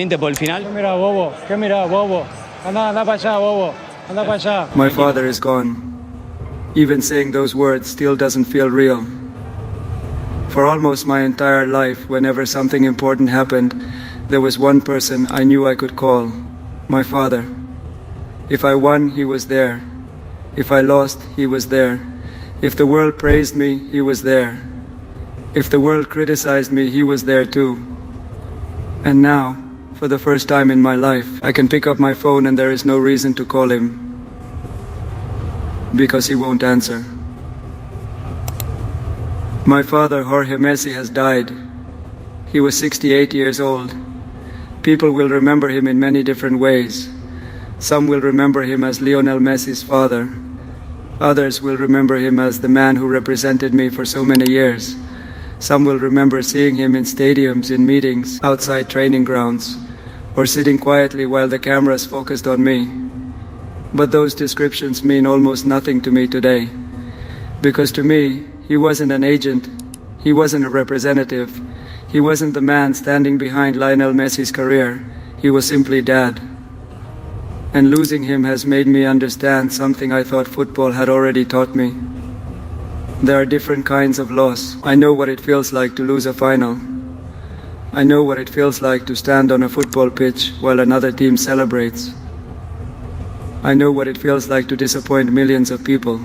Por el final. ¿Qué mirá, bobo? ¿Qué mirá, bobo? Anda para allá, bobo. Anda para allá. My father is gone. Even saying those words still doesn't feel real. For almost my entire life, whenever something important happened, there was one person I knew I could call. My father. If I won, he was there. If I lost, he was there. If the world praised me, he was there. If the world criticized me, he was there too. And now, for the first time in my life, I can pick up my phone and there is no reason to call him. Because he won't answer. My father, Jorge Messi, has died. He was 68 years old. People will remember him in many different ways. Some will remember him as Lionel Messi's father. Others will remember him as the man who represented me for so many years. Some will remember seeing him in stadiums, in meetings, outside training grounds, or sitting quietly while the cameras focused on me. But those descriptions mean almost nothing to me today. Because to me, he wasn't an agent, he wasn't a representative, he wasn't the man standing behind Lionel Messi's career, he was simply Dad. And losing him has made me understand something I thought football had already taught me. There are different kinds of loss. I know what it feels like to lose a final. I know what it feels like to stand on a football pitch while another team celebrates. I know what it feels like to disappoint millions of people.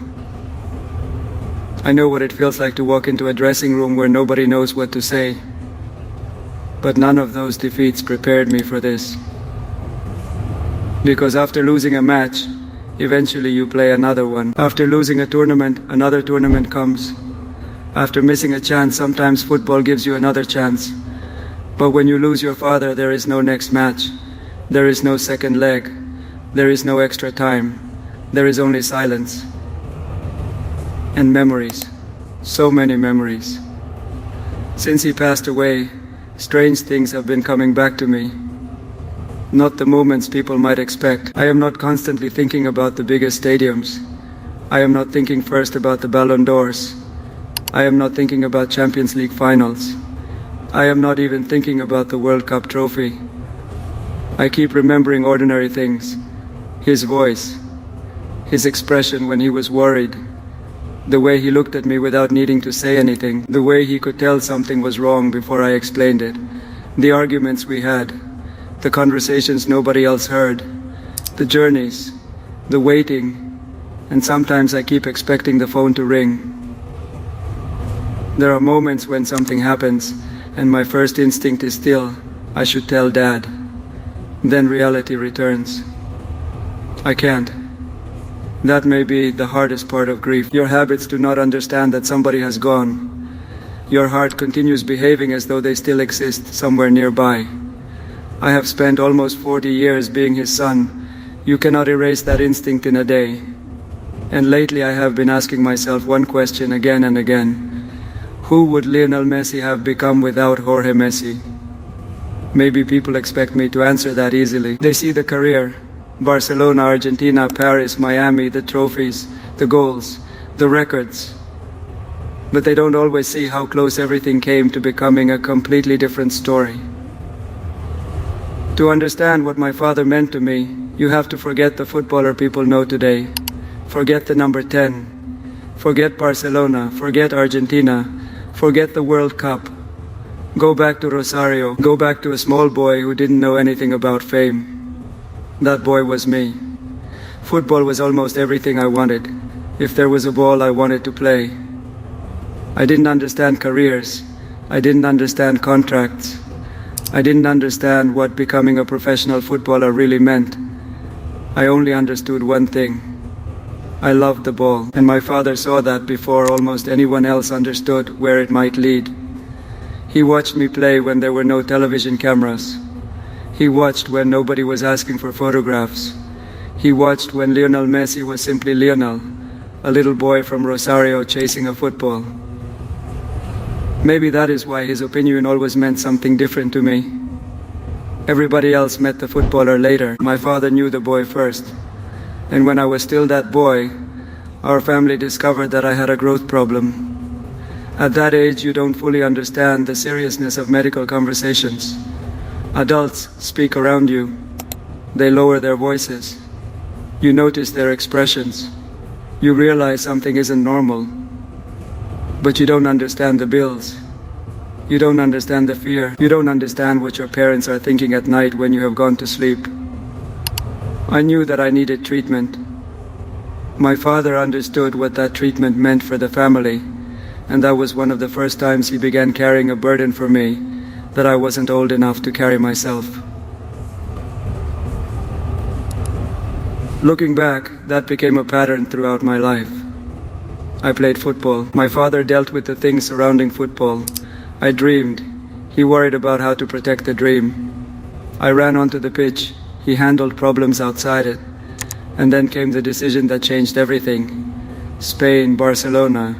I know what it feels like to walk into a dressing room where nobody knows what to say. But none of those defeats prepared me for this. Because after losing a match, eventually you play another one. After losing a tournament, another tournament comes. After missing a chance, sometimes football gives you another chance. But when you lose your father, there is no next match. There is no second leg. There is no extra time. There is only silence. And memories. So many memories. Since he passed away, strange things have been coming back to me. Not the moments people might expect. I am not constantly thinking about the biggest stadiums. I am not thinking first about the Ballon d'Ors. I am not thinking about Champions League finals. I am not even thinking about the World Cup trophy. I keep remembering ordinary things. His voice. His expression when he was worried. The way he looked at me without needing to say anything. The way he could tell something was wrong before I explained it. The arguments we had. The conversations nobody else heard, the journeys, the waiting, and sometimes I keep expecting the phone to ring. There are moments when something happens, and my first instinct is still, I should tell Dad. Then reality returns. I can't. That may be the hardest part of grief. Your habits do not understand that somebody has gone. Your heart continues behaving as though they still exist somewhere nearby. I have spent almost 40 years being his son. You cannot erase that instinct in a day. And lately I have been asking myself one question again and again. Who would Lionel Messi have become without Jorge Messi? Maybe people expect me to answer that easily. They see the career. Barcelona, Argentina, Paris, Miami, the trophies, the goals, the records. But they don't always see how close everything came to becoming a completely different story. To understand what my father meant to me, you have to forget the footballer people know today. Forget the number 10. Forget Barcelona. Forget Argentina. Forget the World Cup. Go back to Rosario. Go back to a small boy who didn't know anything about fame. That boy was me. Football was almost everything I wanted. If there was a ball, I wanted to play. I didn't understand careers. I didn't understand contracts. I didn't understand what becoming a professional footballer really meant. I only understood one thing. I loved the ball, and my father saw that before almost anyone else understood where it might lead. He watched me play when there were no television cameras. He watched when nobody was asking for photographs. He watched when Lionel Messi was simply Lionel, a little boy from Rosario chasing a football. Maybe that is why his opinion always meant something different to me. Everybody else met the footballer later. My father knew the boy first. And when I was still that boy, our family discovered that I had a growth problem. At that age, you don't fully understand the seriousness of medical conversations. Adults speak around you. They lower their voices. You notice their expressions. You realize something isn't normal. But you don't understand the bills. You don't understand the fear. You don't understand what your parents are thinking at night when you have gone to sleep. I knew that I needed treatment. My father understood what that treatment meant for the family, and that was one of the first times he began carrying a burden for me that I wasn't old enough to carry myself. Looking back, that became a pattern throughout my life. I played football. My father dealt with the things surrounding football. I dreamed. He worried about how to protect the dream. I ran onto the pitch. He handled problems outside it. And then came the decision that changed everything. Spain, Barcelona.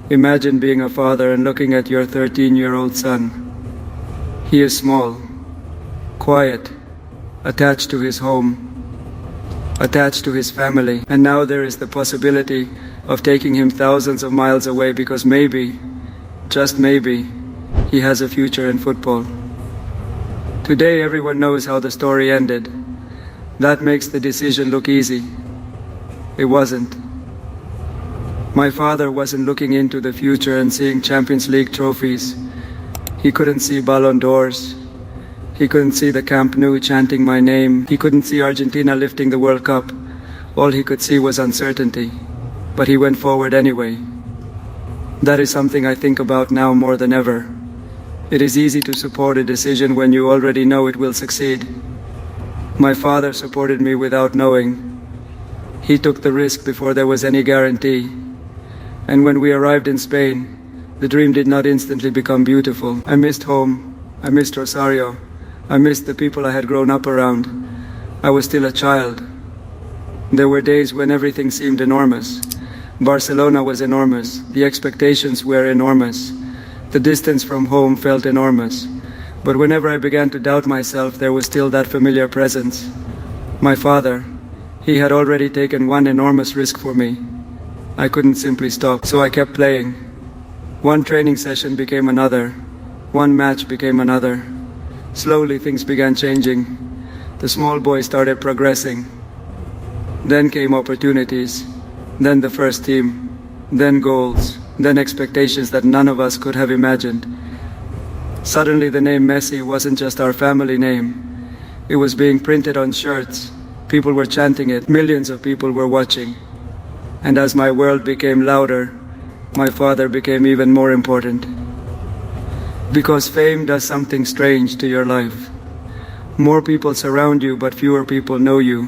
Imagine being a father and looking at your 13-year-old son. He is small, quiet, attached to his home, attached to his family, and now there is the possibility of taking him thousands of miles away because maybe, just maybe, he has a future in football. Today everyone knows how the story ended. That makes the decision look easy. It wasn't. My father wasn't looking into the future and seeing Champions League trophies. He couldn't see Ballon d'Ors. He couldn't see the Camp Nou chanting my name. He couldn't see Argentina lifting the World Cup. All he could see was uncertainty. But he went forward anyway. That is something I think about now more than ever. It is easy to support a decision when you already know it will succeed. My father supported me without knowing. He took the risk before there was any guarantee. And when we arrived in Spain, the dream did not instantly become beautiful. I missed home. I missed Rosario. I missed the people I had grown up around. I was still a child. There were days when everything seemed enormous. Barcelona was enormous. The expectations were enormous. The distance from home felt enormous. But whenever I began to doubt myself, there was still that familiar presence. My father, he had already taken one enormous risk for me. I couldn't simply stop, so I kept playing. One training session became another. One match became another. Slowly things began changing. The small boy started progressing. Then came opportunities. Then the first team. Then goals. Then expectations that none of us could have imagined. Suddenly the name Messi wasn't just our family name. It was being printed on shirts. People were chanting it. Millions of people were watching. And as my world became louder, my father became even more important. Because fame does something strange to your life. More people surround you, but fewer people know you.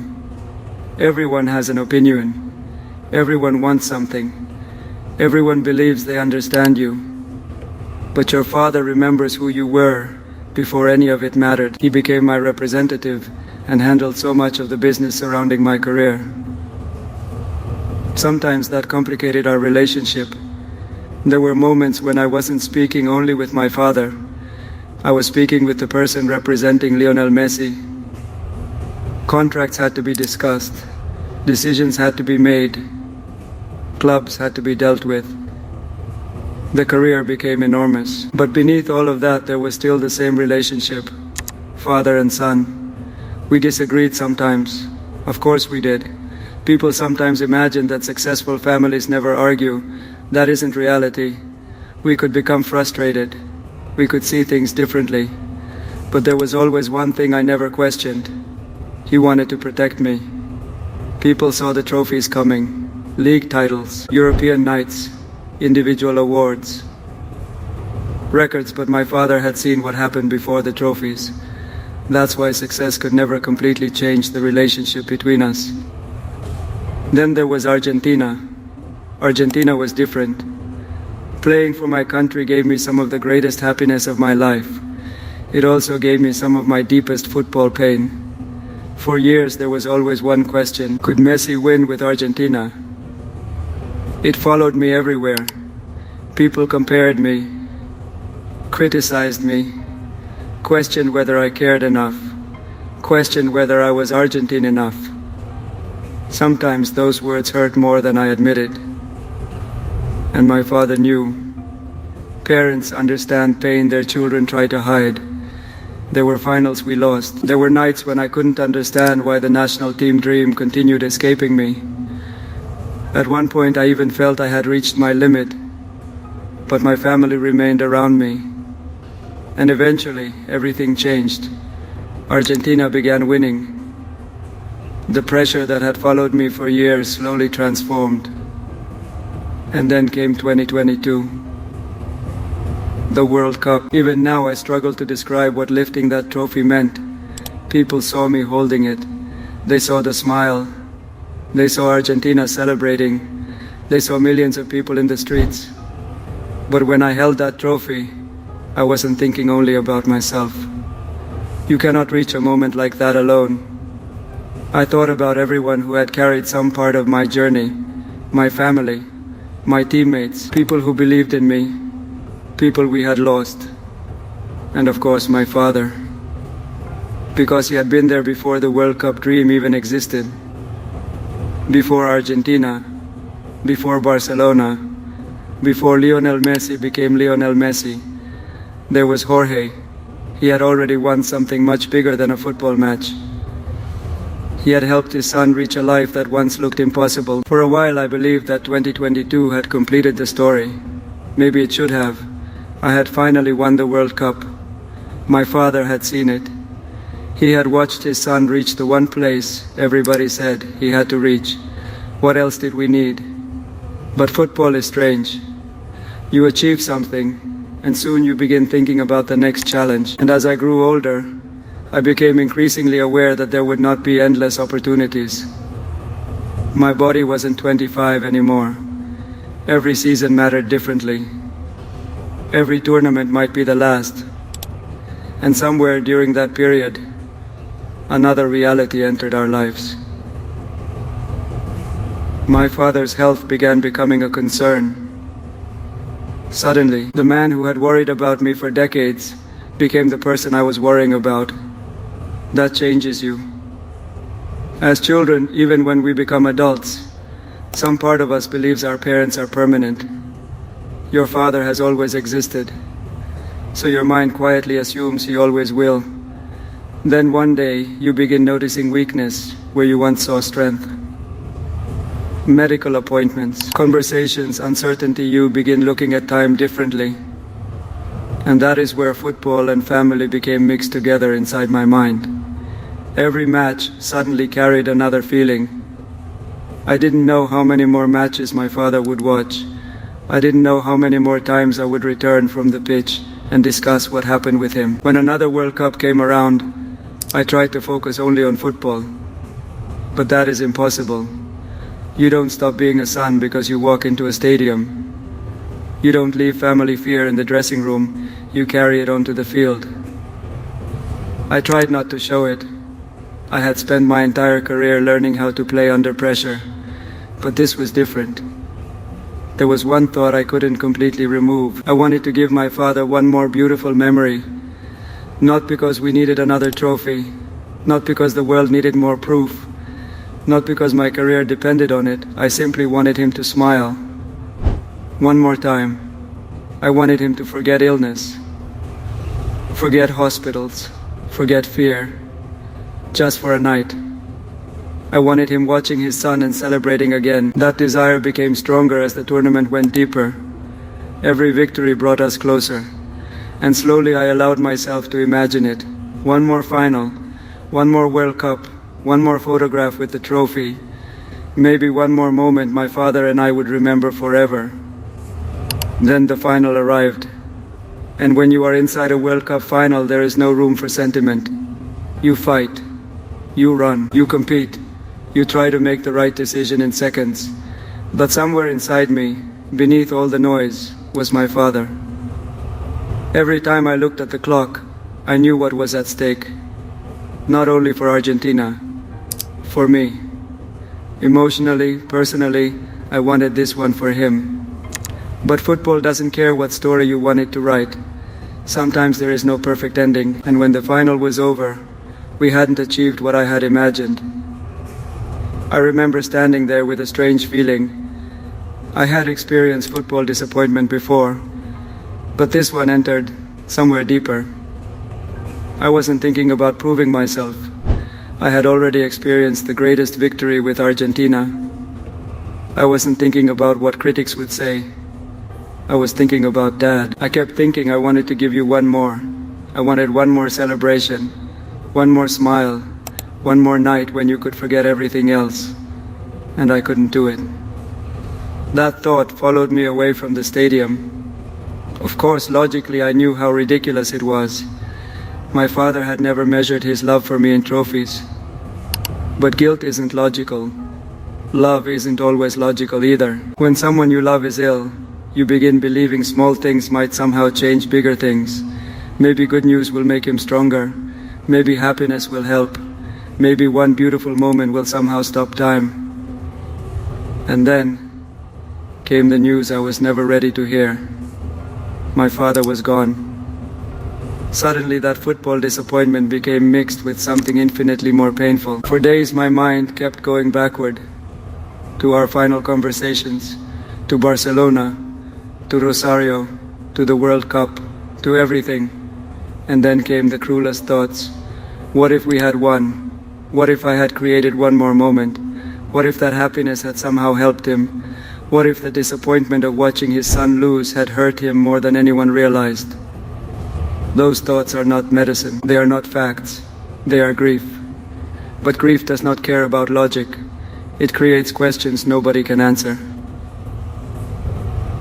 Everyone has an opinion. Everyone wants something. Everyone believes they understand you. But your father remembers who you were before any of it mattered. He became my representative and handled so much of the business surrounding my career. Sometimes that complicated our relationship. There were moments when I wasn't speaking only with my father. I was speaking with the person representing Lionel Messi. Contracts had to be discussed. Decisions had to be made. Clubs had to be dealt with. The career became enormous. But beneath all of that, there was still the same relationship. Father and son. We disagreed sometimes. Of course we did. People sometimes imagine that successful families never argue. That isn't reality. We could become frustrated. We could see things differently. But there was always one thing I never questioned. He wanted to protect me. People saw the trophies coming. League titles, European nights, individual awards. Records, but my father had seen what happened before the trophies. That's why success could never completely change the relationship between us. Then there was Argentina. Argentina was different. Playing for my country gave me some of the greatest happiness of my life. It also gave me some of my deepest football pain. For years there was always one question: could Messi win with Argentina? It followed me everywhere. People compared me, criticized me, questioned whether I cared enough, questioned whether I was Argentine enough. Sometimes those words hurt more than I admitted. And my father knew. Parents understand pain their children try to hide. There were finals we lost. There were nights when I couldn't understand why the national team dream continued escaping me. At one point I even felt I had reached my limit, but my family remained around me. And eventually, everything changed. Argentina began winning. The pressure that had followed me for years slowly transformed. And then came 2022. The World Cup. Even now I struggle to describe what lifting that trophy meant. People saw me holding it. They saw the smile. They saw Argentina celebrating. They saw millions of people in the streets. But when I held that trophy, I wasn't thinking only about myself. You cannot reach a moment like that alone. I thought about everyone who had carried some part of my journey, my family, my teammates, people who believed in me, people we had lost, and of course my father. Because he had been there before the World Cup dream even existed. Before Argentina, before Barcelona, before Lionel Messi became Lionel Messi, there was Jorge. He had already won something much bigger than a football match. He had helped his son reach a life that once looked impossible. For a while I believed that 2022 had completed the story. Maybe it should have. I had finally won the World Cup. My father had seen it. He had watched his son reach the one place everybody said he had to reach. What else did we need? But football is strange. You achieve something, and soon you begin thinking about the next challenge. And as I grew older, I became increasingly aware that there would not be endless opportunities. My body wasn't 25 anymore. Every season mattered differently. Every tournament might be the last. And somewhere during that period, another reality entered our lives. My father's health began becoming a concern. Suddenly, the man who had worried about me for decades became the person I was worrying about. That changes you. As children, even when we become adults, some part of us believes our parents are permanent. Your father has always existed, so your mind quietly assumes he always will. Then one day, you begin noticing weakness where you once saw strength. Medical appointments, conversations, uncertainty, you begin looking at time differently. And that is where football and family became mixed together inside my mind. Every match suddenly carried another feeling. I didn't know how many more matches my father would watch. I didn't know how many more times I would return from the pitch and discuss what happened with him. When another World Cup came around, I tried to focus only on football. But that is impossible. You don't stop being a son because you walk into a stadium. You don't leave family fear in the dressing room, you carry it onto the field. I tried not to show it. I had spent my entire career learning how to play under pressure, but this was different. There was one thought I couldn't completely remove. I wanted to give my father one more beautiful memory. Not because we needed another trophy, not because the world needed more proof, not because my career depended on it. I simply wanted him to smile. One more time. I wanted him to forget illness, forget hospitals, forget fear, just for a night. I wanted him watching his son and celebrating again. That desire became stronger as the tournament went deeper. Every victory brought us closer, and slowly I allowed myself to imagine it. One more final, one more World Cup, one more photograph with the trophy, maybe one more moment my father and I would remember forever. Then the final arrived. And when you are inside a World Cup final, there is no room for sentiment. You fight. You run. You compete. You try to make the right decision in seconds. But somewhere inside me, beneath all the noise, was my father. Every time I looked at the clock, I knew what was at stake. Not only for Argentina, for me. Emotionally, personally, I wanted this one for him. But football doesn't care what story you want it to write. Sometimes there is no perfect ending, and when the final was over, we hadn't achieved what I had imagined. I remember standing there with a strange feeling. I had experienced football disappointment before, but this one entered somewhere deeper. I wasn't thinking about proving myself. I had already experienced the greatest victory with Argentina. I wasn't thinking about what critics would say. I was thinking about Dad. I kept thinking I wanted to give you one more. I wanted one more celebration, one more smile, one more night when you could forget everything else. And I couldn't do it. That thought followed me away from the stadium. Of course, logically, I knew how ridiculous it was. My father had never measured his love for me in trophies. But guilt isn't logical. Love isn't always logical either. When someone you love is ill, you begin believing small things might somehow change bigger things. Maybe good news will make him stronger. Maybe happiness will help. Maybe one beautiful moment will somehow stop time. And then came the news I was never ready to hear. My father was gone. Suddenly that football disappointment became mixed with something infinitely more painful. For days my mind kept going backward, to our final conversations, to Barcelona, to Rosario, to the World Cup, to everything. And then came the cruelest thoughts. What if we had won? What if I had created one more moment? What if that happiness had somehow helped him? What if the disappointment of watching his son lose had hurt him more than anyone realized? Those thoughts are not medicine. They are not facts. They are grief. But grief does not care about logic. It creates questions nobody can answer.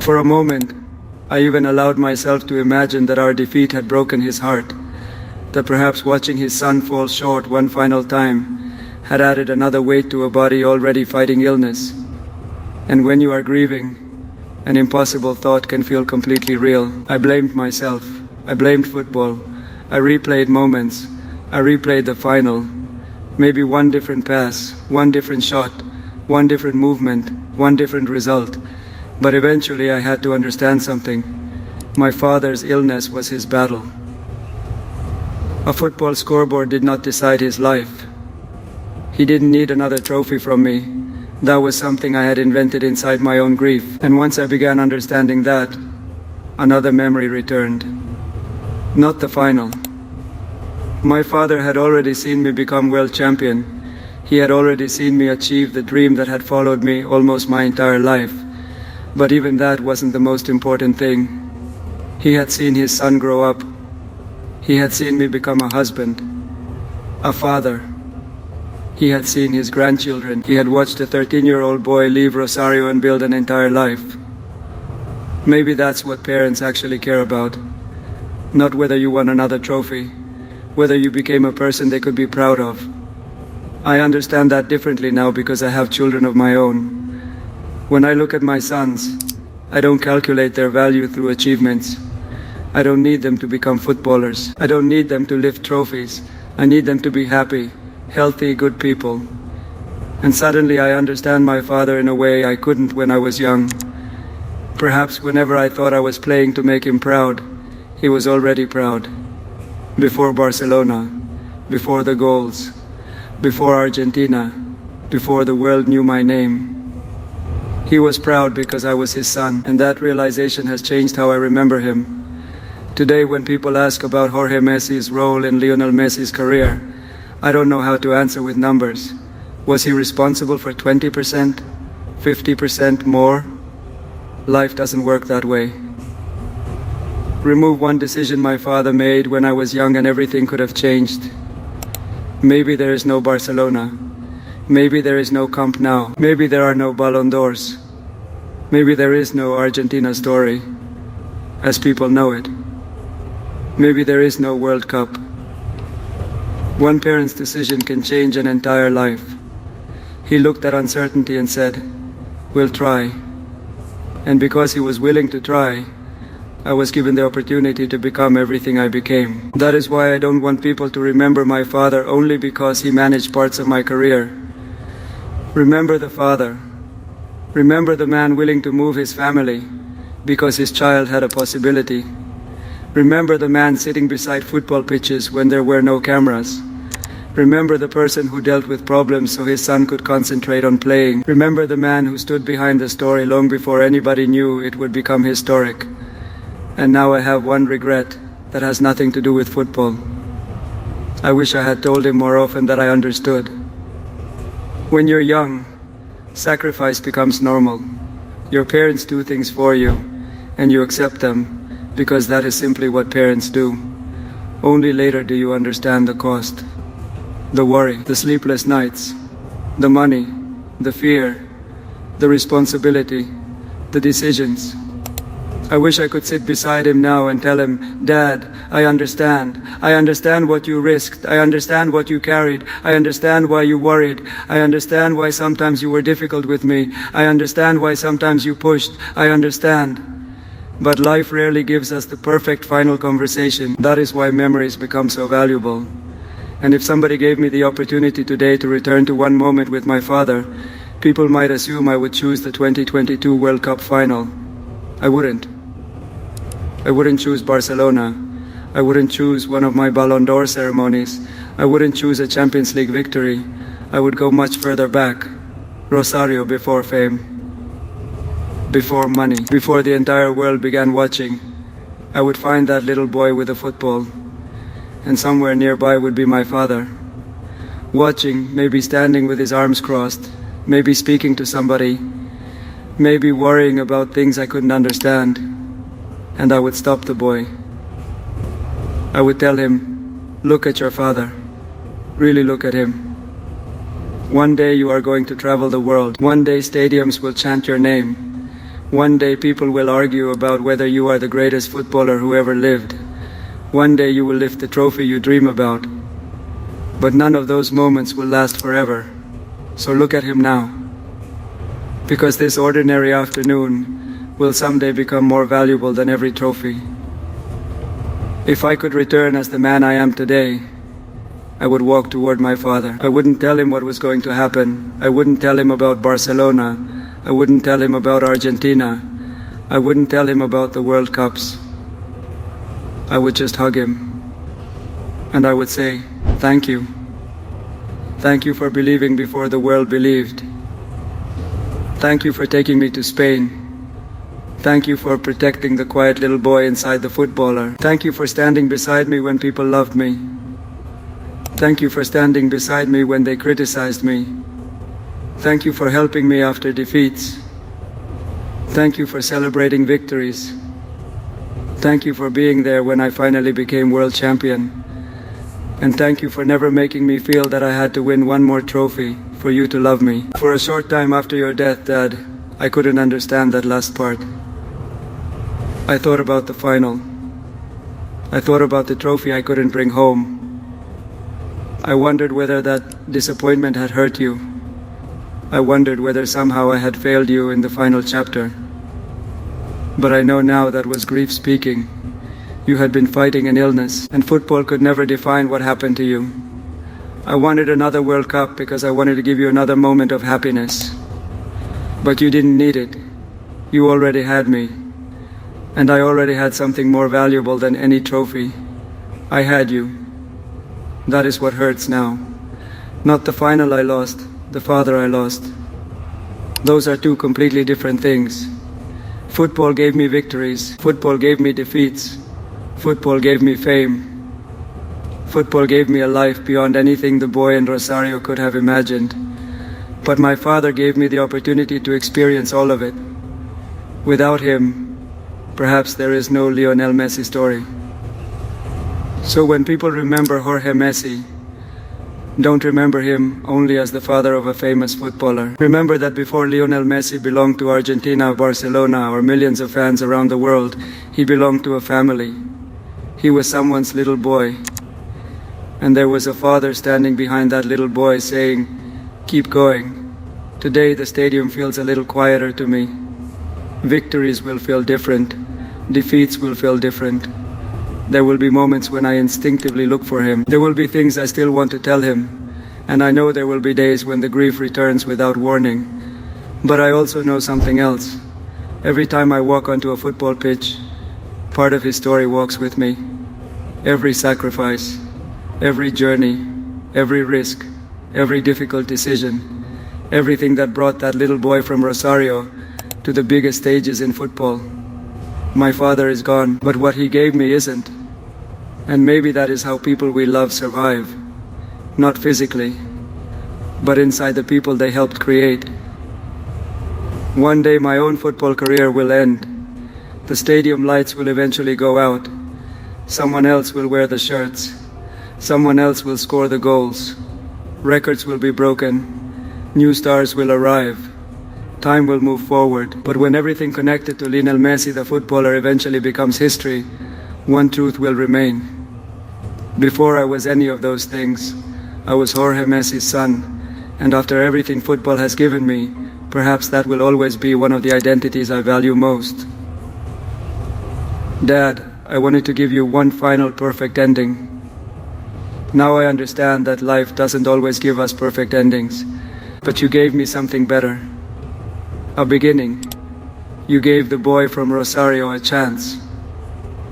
For a moment, I even allowed myself to imagine that our defeat had broken his heart, that perhaps watching his son fall short one final time had added another weight to a body already fighting illness. And when you are grieving, an impossible thought can feel completely real. I blamed myself. I blamed football. I replayed moments. I replayed the final. Maybe one different pass, one different shot, one different movement, one different result. But eventually I had to understand something. My father's illness was his battle. A football scoreboard did not decide his life. He didn't need another trophy from me. That was something I had invented inside my own grief. And once I began understanding that, another memory returned. Not the final. My father had already seen me become world champion. He had already seen me achieve the dream that had followed me almost my entire life. But even that wasn't the most important thing. He had seen his son grow up. He had seen me become a husband, a father. He had seen his grandchildren. He had watched a 13-year-old boy leave Rosario and build an entire life. Maybe that's what parents actually care about. Not whether you won another trophy, whether you became a person they could be proud of. I understand that differently now because I have children of my own. When I look at my sons, I don't calculate their value through achievements. I don't need them to become footballers. I don't need them to lift trophies. I need them to be happy, healthy, good people. And suddenly I understand my father in a way I couldn't when I was young. Perhaps whenever I thought I was playing to make him proud, he was already proud. Before Barcelona, before the goals, before Argentina, before the world knew my name. He was proud because I was his son, and that realization has changed how I remember him. Today, when people ask about Jorge Messi's role in Lionel Messi's career, I don't know how to answer with numbers. Was he responsible for 20%? 50% more? Life doesn't work that way. Remove one decision my father made when I was young and everything could have changed. Maybe there is no Barcelona. Maybe there is no Camp Nou. Maybe there are no Ballon d'Ors. Maybe there is no Argentina story, as people know it. Maybe there is no World Cup. One parent's decision can change an entire life. He looked at uncertainty and said, "We'll try." And because he was willing to try, I was given the opportunity to become everything I became. That is why I don't want people to remember my father only because he managed parts of my career. Remember the father. Remember the man willing to move his family because his child had a possibility. Remember the man sitting beside football pitches when there were no cameras. Remember the person who dealt with problems so his son could concentrate on playing. Remember the man who stood behind the story long before anybody knew it would become historic. And now I have one regret that has nothing to do with football. I wish I had told him more often that I understood. When you're young, sacrifice becomes normal. Your parents do things for you, and you accept them because that is simply what parents do. Only later do you understand the cost. The worry, the sleepless nights, the money, the fear, the responsibility, the decisions. I wish I could sit beside him now and tell him, "Dad, I understand. I understand what you risked. I understand what you carried. I understand why you worried. I understand why sometimes you were difficult with me. I understand why sometimes you pushed. I understand." But life rarely gives us the perfect final conversation. That is why memories become so valuable. And if somebody gave me the opportunity today to return to one moment with my father, people might assume I would choose the 2022 World Cup final. I wouldn't. I wouldn't choose Barcelona. I wouldn't choose one of my Ballon d'Or ceremonies. I wouldn't choose a Champions League victory. I would go much further back. Rosario before fame. Before money. Before the entire world began watching. I would find that little boy with a football. And somewhere nearby would be my father. Watching, maybe standing with his arms crossed. Maybe speaking to somebody. Maybe worrying about things I couldn't understand. And I would stop the boy. I would tell him, "Look at your father. Really look at him. One day you are going to travel the world. One day stadiums will chant your name. One day people will argue about whether you are the greatest footballer who ever lived. One day you will lift the trophy you dream about. But none of those moments will last forever. So look at him now. Because this ordinary afternoon will someday become more valuable than every trophy. If I could return as the man I am today, I would walk toward my father. I wouldn't tell him what was going to happen. I wouldn't tell him about Barcelona. I wouldn't tell him about Argentina. I wouldn't tell him about the World Cups. I would just hug him. And I would say, "Thank you. Thank you for believing before the world believed. Thank you for taking me to Spain. Thank you for protecting the quiet little boy inside the footballer. Thank you for standing beside me when people loved me. Thank you for standing beside me when they criticized me. Thank you for helping me after defeats. Thank you for celebrating victories. Thank you for being there when I finally became world champion. And thank you for never making me feel that I had to win one more trophy for you to love me." For a short time after your death, Dad, I couldn't understand that last part. I thought about the final. I thought about the trophy I couldn't bring home. I wondered whether that disappointment had hurt you. I wondered whether somehow I had failed you in the final chapter. But I know now that was grief speaking. You had been fighting an illness, and football could never define what happened to you. I wanted another World Cup because I wanted to give you another moment of happiness. But you didn't need it. You already had me. And I already had something more valuable than any trophy. I had you. That is what hurts now. Not the final I lost, the father I lost. Those are two completely different things. Football gave me victories. Football gave me defeats. Football gave me fame. Football gave me a life beyond anything the boy in Rosario could have imagined. But my father gave me the opportunity to experience all of it. Without him, perhaps there is no Lionel Messi story. So when people remember Jorge Messi, don't remember him only as the father of a famous footballer. Remember that before Lionel Messi belonged to Argentina, Barcelona, or millions of fans around the world, he belonged to a family. He was someone's little boy. And there was a father standing behind that little boy saying, "Keep going." Today the stadium feels a little quieter to me. Victories will feel different. Defeats will feel different. There will be moments when I instinctively look for him. There will be things I still want to tell him. And I know there will be days when the grief returns without warning. But I also know something else. Every time I walk onto a football pitch, part of his story walks with me. Every sacrifice, every journey, every risk, every difficult decision, everything that brought that little boy from Rosario to the biggest stages in football. My father is gone, but what he gave me isn't. And maybe that is how people we love survive. Not physically, but inside the people they helped create. One day my own football career will end. The stadium lights will eventually go out. Someone else will wear the shirts. Someone else will score the goals. Records will be broken. New stars will arrive. Time will move forward. But when everything connected to Lionel Messi, the footballer, eventually becomes history, one truth will remain. Before I was any of those things, I was Jorge Messi's son. And after everything football has given me, perhaps that will always be one of the identities I value most. Dad, I wanted to give you one final perfect ending. Now I understand that life doesn't always give us perfect endings, but you gave me something better. A beginning. You gave the boy from Rosario a chance,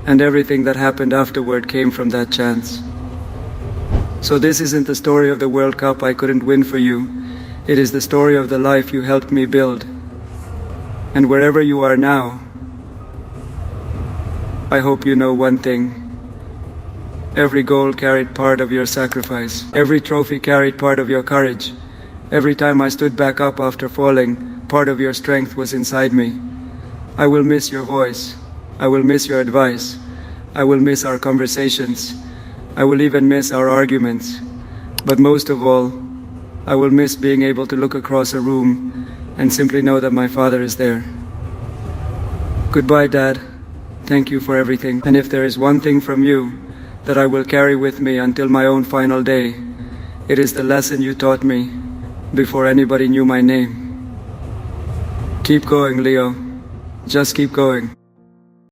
and everything that happened afterward came from that chance. So this isn't the story of the World Cup I couldn't win for you. It is the story of the life you helped me build. And wherever you are now, I hope you know one thing. Every goal carried part of your sacrifice. Every trophy carried part of your courage. Every time I stood back up after falling, part of your strength was inside me. I will miss your voice. I will miss your advice. I will miss our conversations. I will even miss our arguments. But most of all, I will miss being able to look across a room and simply know that my father is there. Goodbye, Dad. Thank you for everything. And if there is one thing from you that I will carry with me until my own final day, it is the lesson you taught me before anybody knew my name. Keep going, Leo. Just keep going.